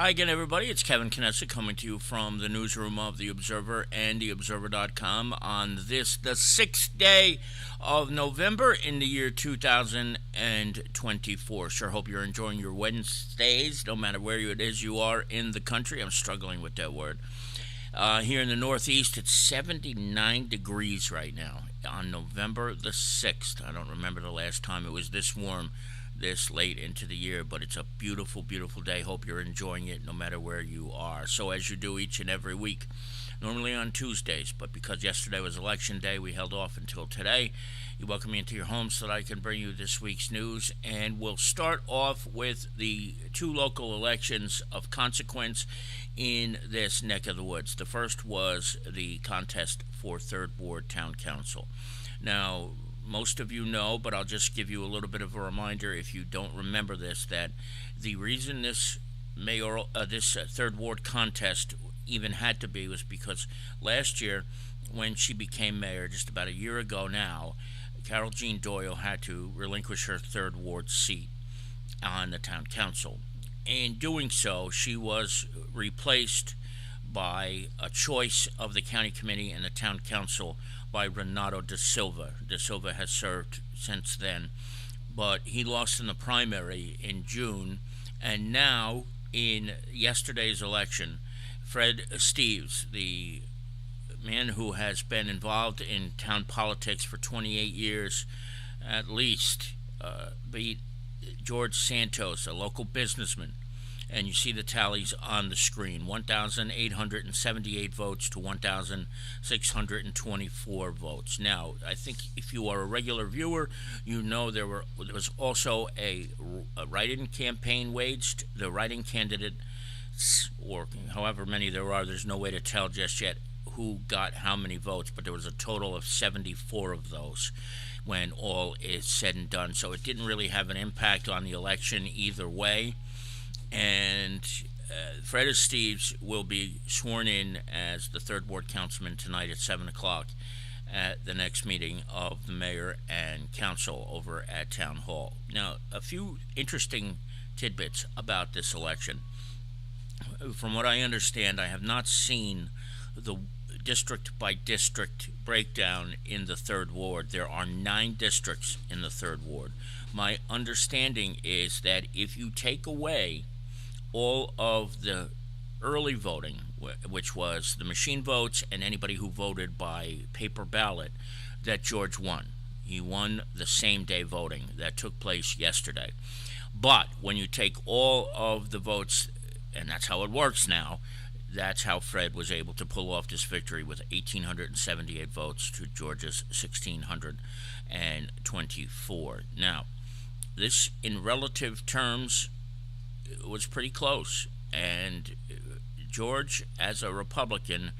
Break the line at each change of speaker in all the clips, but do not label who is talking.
Hi again, everybody. It's Kevin Knesset coming to you from the newsroom of The Observer and TheObserver.com on this, the 6th day of November in the year 2024. Sure hope you're enjoying your Wednesdays, no matter where it is you are in the country. I'm struggling with that word. Here in the Northeast, it's 79 degrees right now on November the 6th. I don't remember the last time it was this warm this late into the year, but it's a beautiful, beautiful day. Hope you're enjoying it no matter where you are. So as you do each and every week, normally on Tuesdays, but because yesterday was election day, we held off until today. You welcome me into your home so that I can bring you this week's news, and we'll start off with the two local elections of consequence in this neck of the woods. The first was the contest for 3rd Ward Town Council. Now, most of you know, but I'll just give you a little bit of a reminder if you don't remember this, that the reason this 3rd Ward contest even had to be was because last year, when she became mayor, just about a year ago now, Carol Jean Doyle had to relinquish her 3rd Ward seat on the town council. In doing so, she was replaced by a choice of the county committee and the town council by Renato da Silva. Da Silva has served since then, but he lost in the primary in June, and now in yesterday's election, Fred Steves, the man who has been involved in town politics for 28 years at least, beat George Santos, a local businessman. And you see the tallies on the screen, 1,878 votes to 1,624 votes. Now, I think if you are a regular viewer, you know there was also a write-in campaign waged. The write-in candidate, or however many there are, there's no way to tell just yet who got how many votes, but there was a total of 74 of those when all is said and done. So it didn't really have an impact on the election either way. And Fred Steves will be sworn in as the 3rd Ward councilman tonight at 7 o'clock at the next meeting of the mayor and council over at Town Hall. Now, a few interesting tidbits about this election. From what I understand, I have not seen the district-by-district breakdown in the 3rd Ward. There are 9 districts in the 3rd Ward. My understanding is that if you take away all of the early voting, which was the machine votes and anybody who voted by paper ballot, that George won. He won the same-day voting that took place yesterday. But when you take all of the votes, and that's how it works now, that's how Fred was able to pull off this victory with 1,878 votes to George's 1,624. Now, this, in relative terms, was pretty close, and George, as a Republican,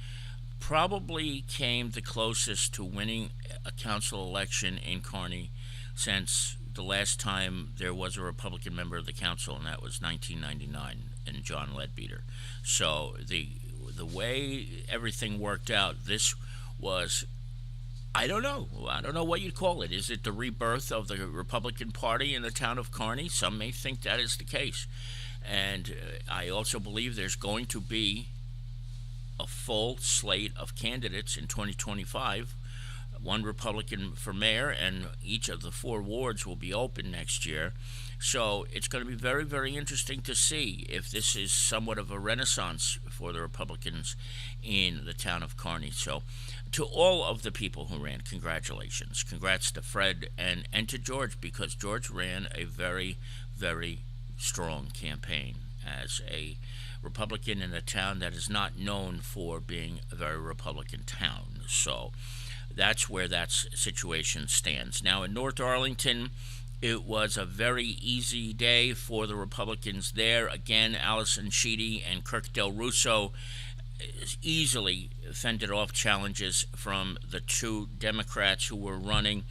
probably came the closest to winning a council election in Kearny since the last time there was a Republican member of the council, and that was 1999, and John Ledbeater. So the way everything worked out, this was, I don't know what you'd call it. Is it the rebirth of the Republican Party in the town of Kearny? Some may think that is the case. And I also believe there's going to be a full slate of candidates in 2025, one Republican for mayor, and each of the 4 wards will be open next year. So it's going to be very, very interesting to see if this is somewhat of a renaissance for the Republicans in the town of Kearny. So to all of the people who ran, congratulations. Congrats to Fred and to George, because George ran a very, very strong campaign as a Republican in a town that is not known for being a very Republican town. So that's where that situation stands. Now, in North Arlington, it was a very easy day for the Republicans there. Again, Allison Sheedy and Kirk Del Russo easily fended off challenges from the 2 Democrats who were running.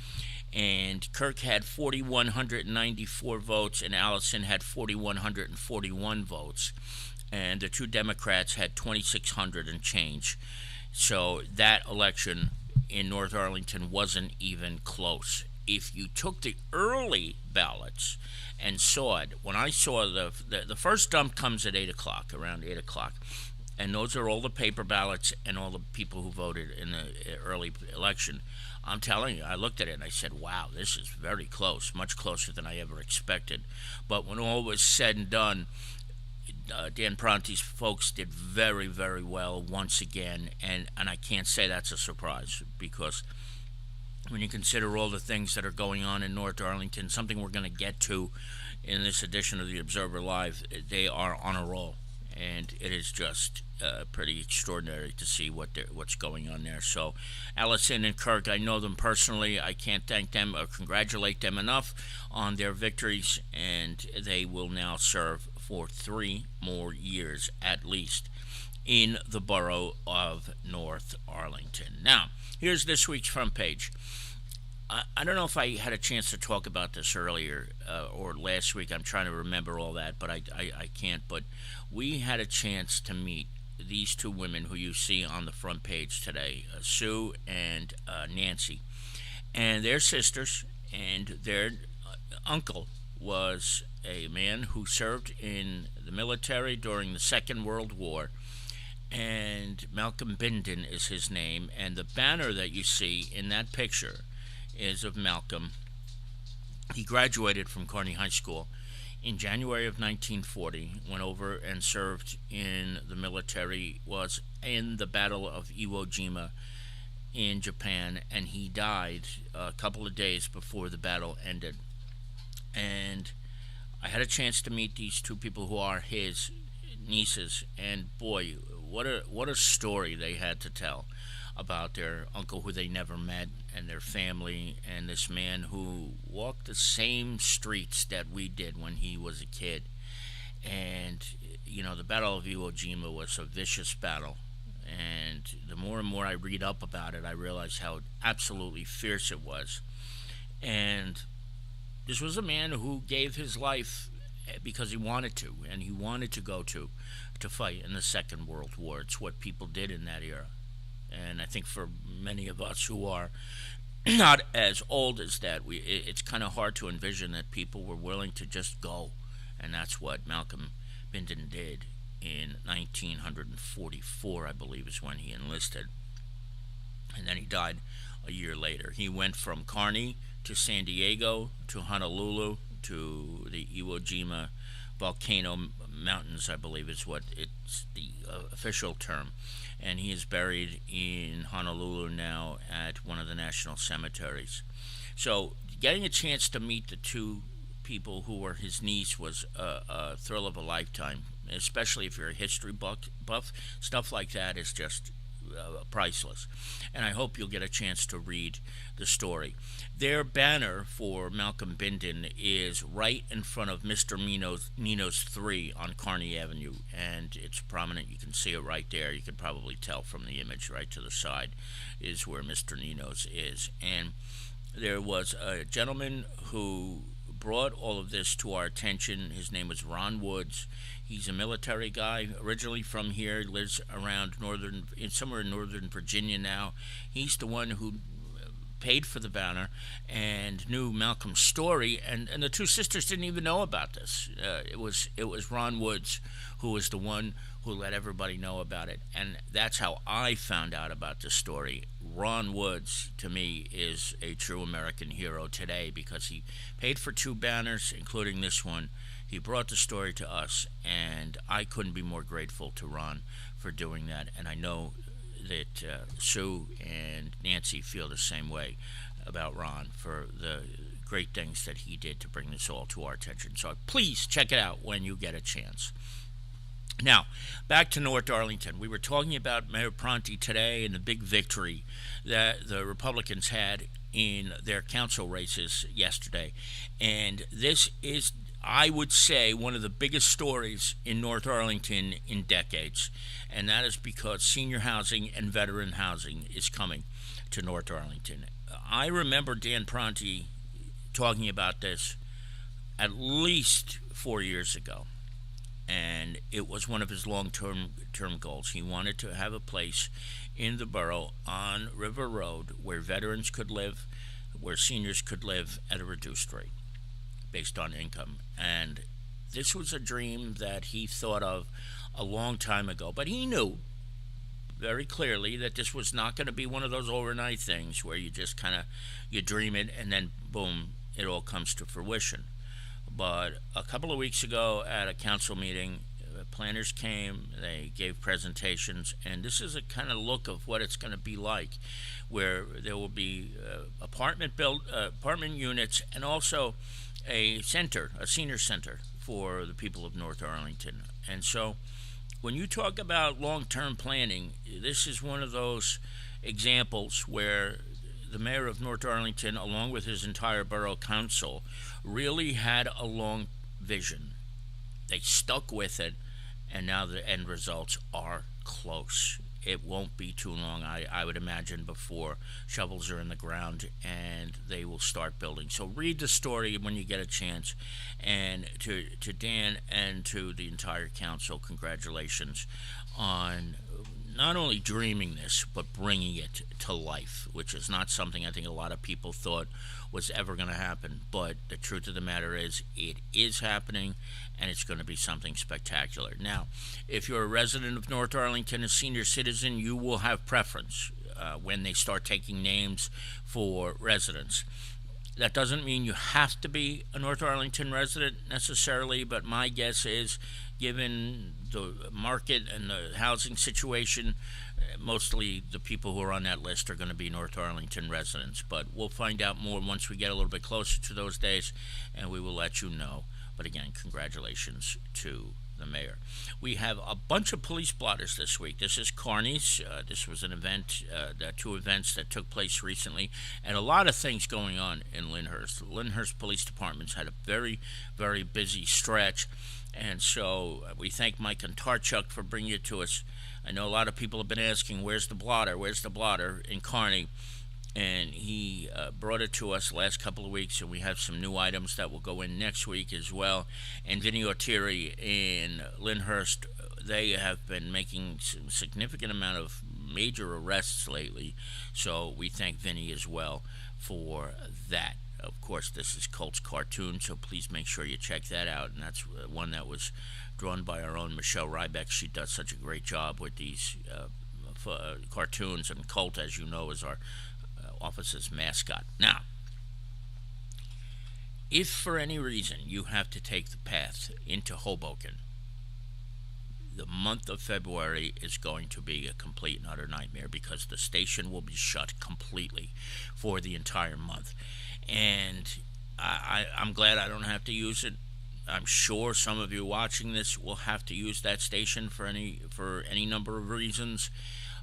And Kirk had 4,194 votes, and Allison had 4,141 votes. And the 2 Democrats had 2,600 and change. So that election in North Arlington wasn't even close. if you took the early ballots and saw it, when I saw the first dump comes at 8 o'clock, around 8 o'clock, and those are all the paper ballots and all the people who voted in the early election. I'm telling you, I looked at it and I said, wow, this is very close, much closer than I ever expected. But when all was said and done, Dan Pronti's folks did very, very well once again, and I can't say that's a surprise, because when you consider all the things that are going on in North Arlington, something we're going to get to in this edition of the Observer Live, they are on a roll, and it is just pretty extraordinary to see what's going on there. So Allison and Kirk, I know them personally. I can't thank them or congratulate them enough on their victories, and they will now serve for 3 more years at least in the borough of North Arlington. Now, here's this week's front page. I don't know if I had a chance to talk about this earlier or last week. I'm trying to remember all that, but I can't. But we had a chance to meet these two women who you see on the front page today, Sue and Nancy. And they're sisters, and their uncle was a man who served in the military during the Second World War, and Malcolm Bindon is his name. And the banner that you see in that picture is of Malcolm. He graduated from Kearny High School in January of 1940, went over and served in the military, was in the Battle of Iwo Jima in Japan, and he died a couple of days before the battle ended. And I had a chance to meet these two people who are his nieces, and boy, what a story they had to tell about their uncle who they never met, and their family, and this man who walked the same streets that we did when he was a kid. And, you know, the Battle of Iwo Jima was a vicious battle, and the more and more I read up about it, I realize how absolutely fierce it was. And this was a man who gave his life because he wanted to, and he wanted to go to fight in the Second World War. It's what people did in that era. And I think for many of us who are not as old as that, it's kind of hard to envision that people were willing to just go. And that's what Malcolm Bindon did in 1944, I believe, is when he enlisted. And then he died a year later. He went from Kearny to San Diego to Honolulu to the Iwo Jima volcano mountains, I believe is what it's the official term. And he is buried in Honolulu now at one of the national cemeteries. So getting a chance to meet the two people who were his niece was a thrill of a lifetime, especially if you're a history buff. Stuff like that is just priceless. And I hope you'll get a chance to read the story. Their banner for Malcolm Bindon is right in front of Mr. Nino's 3 on Kearny Avenue, and it's prominent. You can see it right there. You can probably tell from the image right to the side is where Mr. Nino's is. And there was a gentleman who brought all of this to our attention. His name was Ron Woods. He's a military guy, originally from here, lives around somewhere in northern Virginia now. He's the one who paid for the banner and knew Malcolm's story, and the two sisters didn't even know about this. It was Ron Woods who was the one who let everybody know about it, and that's how I found out about this story. Ron Woods, to me, is a true American hero today because he paid for 2 banners, including this one. He brought the story to us, and I couldn't be more grateful to Ron for doing that, and I know that Sue and Nancy feel the same way about Ron for the great things that he did to bring this all to our attention. So please check it out when you get a chance. Now, back to North Arlington. We were talking about Mayor Pronti today and the big victory that the Republicans had in their council races yesterday. And this is, I would say, one of the biggest stories in North Arlington in decades. And that is because senior housing and veteran housing is coming to North Arlington. I remember Dan Pronti talking about this at least 4 years ago. And it was one of his long-term goals. He wanted to have a place in the borough on River Road where veterans could live, where seniors could live at a reduced rate based on income. And this was a dream that he thought of a long time ago, but he knew very clearly that this was not going to be one of those overnight things where you just kind of you dream it and then boom, it all comes to fruition. But a couple of weeks ago at a council meeting, planners came, they gave presentations, and this is a kind of look of what it's going to be like, where there will be apartment units, and also a center, a senior center for the people of North Arlington. And so when you talk about long-term planning, this is one of those examples where the mayor of North Arlington, along with his entire borough council, really had a long vision. They stuck with it, and now the end results are close. It won't be too long, I would imagine, before shovels are in the ground and they will start building. So read the story when you get a chance. And to Dan and to the entire council, congratulations on not only dreaming this, but bringing it to life, which is not something I think a lot of people thought was ever going to happen. But the truth of the matter is, it is happening, and it's going to be something spectacular. Now, if you're a resident of North Arlington, a senior citizen, you will have preference when they start taking names for residents. That doesn't mean you have to be a North Arlington resident necessarily, but my guess is, given the market and the housing situation, mostly the people who are on that list are going to be North Arlington residents. But we'll find out more once we get a little bit closer to those days, and we will let you know. But again, congratulations to the mayor. We have a bunch of police blotters this week. This is Kearny's. This was an event, two events that took place recently, and a lot of things going on in Lyndhurst. The Lyndhurst Police Department's had a very, very busy stretch, and so we thank Mike and Tarchuk for bringing it to us. I know a lot of people have been asking, where's the blotter? Where's the blotter in Kearny? And he brought it to us the last couple of weeks, and we have some new items that will go in next week as well. And Vinny Ortieri in Lyndhurst, they have been making some significant amount of major arrests lately, so we thank Vinny as well for that. Of course, this is Colt's Cartoon, so please make sure you check that out, and that's one that was drawn by our own Michelle Rybeck. She does such a great job with these cartoons, and Colt, as you know, is our office's mascot. Now, if for any reason you have to take the path into Hoboken, the month of February is going to be a complete and utter nightmare because the station will be shut completely for the entire month. And I'm glad I don't have to use it. I'm sure some of you watching this will have to use that station for any number of reasons.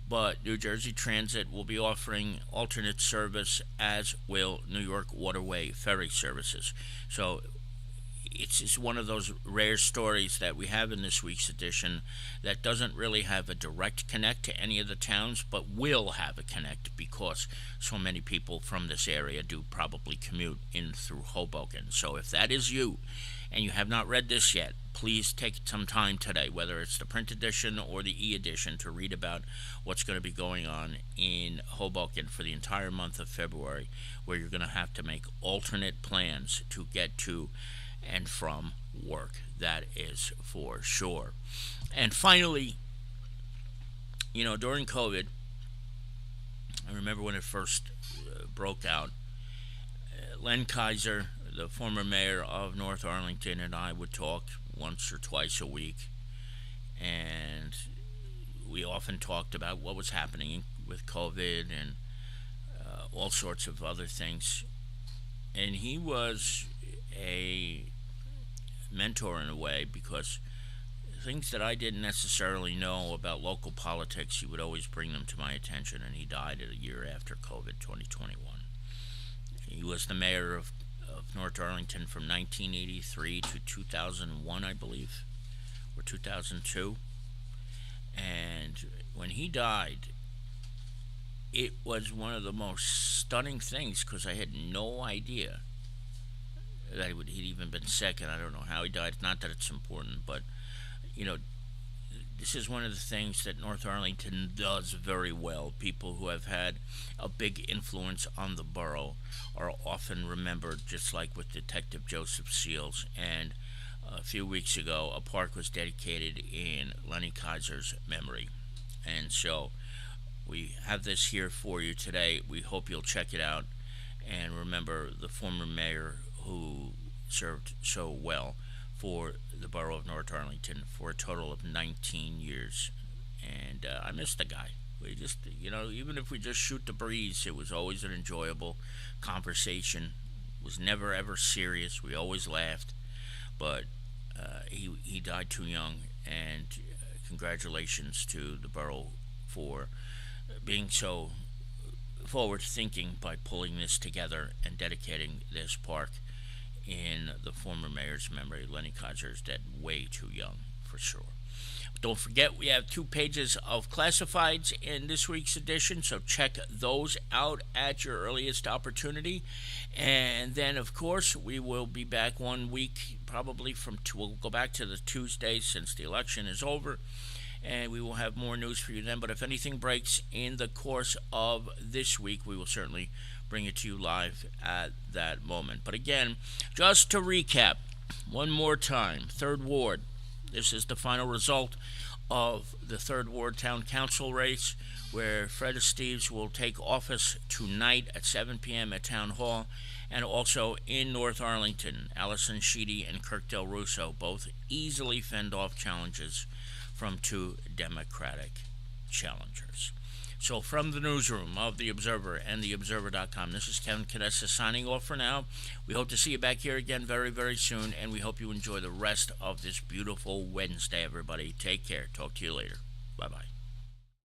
But New Jersey Transit will be offering alternate service, as will New York Waterway ferry services. So it's just one of those rare stories that we have in this week's edition that doesn't really have a direct connect to any of the towns, but will have a connect because so many people from this area do probably commute in through Hoboken. So if that is you and you have not read this yet, please take some time today, whether it's the print edition or the e-edition, to read about what's going to be going on in Hoboken for the entire month of February, where you're going to have to make alternate plans to get to and from work. That is for sure. And finally, during COVID, I remember when it first broke out, Len Kaiser, the former mayor of North Arlington, and I would talk once or twice a week, and we often talked about what was happening with COVID and all sorts of other things. And he was a mentor in a way, because things that I didn't necessarily know about local politics, he would always bring them to my attention, and he died a year after COVID, 2021. He was the mayor of North Arlington from 1983 to 2001, I believe, or 2002. And when he died, it was one of the most stunning things, because I had no idea that he'd even been sick, and I don't know how he died. Not that it's important, but, This is one of the things that North Arlington does very well. People who have had a big influence on the borough are often remembered, just like with Detective Joseph Seals. And a few weeks ago, a park was dedicated in Lenny Kaiser's memory. And so we have this here for you today. We hope you'll check it out and remember the former mayor who served so well for the borough of North Arlington for a total of 19 years. And I miss the guy. We just, even if we just shoot the breeze, it was always an enjoyable conversation. It was never ever serious. We always laughed. But he died too young, and congratulations to the borough for being so forward thinking by pulling this together and dedicating this park in the former mayor's memory. Lenny Kaiser is dead way too young, for sure. Don't forget, we have 2 pages of classifieds in this week's edition, so check those out at your earliest opportunity. And then, of course, we will be back 1 week, probably we'll go back to the Tuesday since the election is over, and we will have more news for you then. But if anything breaks in the course of this week, we will certainly bring it to you live at that moment. But again, just to recap one more time, 3rd Ward. This is the final result of the 3rd Ward Town Council race, where Fred Esteves will take office tonight at 7 p.m. at Town Hall, and also in North Arlington, Allison Sheedy and Kirk Del Russo both easily fend off challenges from 2 Democratic challengers. So from the newsroom of The Observer and TheObserver.com, this is Kevin Cadessa signing off for now. We hope to see you back here again very, very soon, and we hope you enjoy the rest of this beautiful Wednesday, everybody. Take care. Talk to you later. Bye-bye.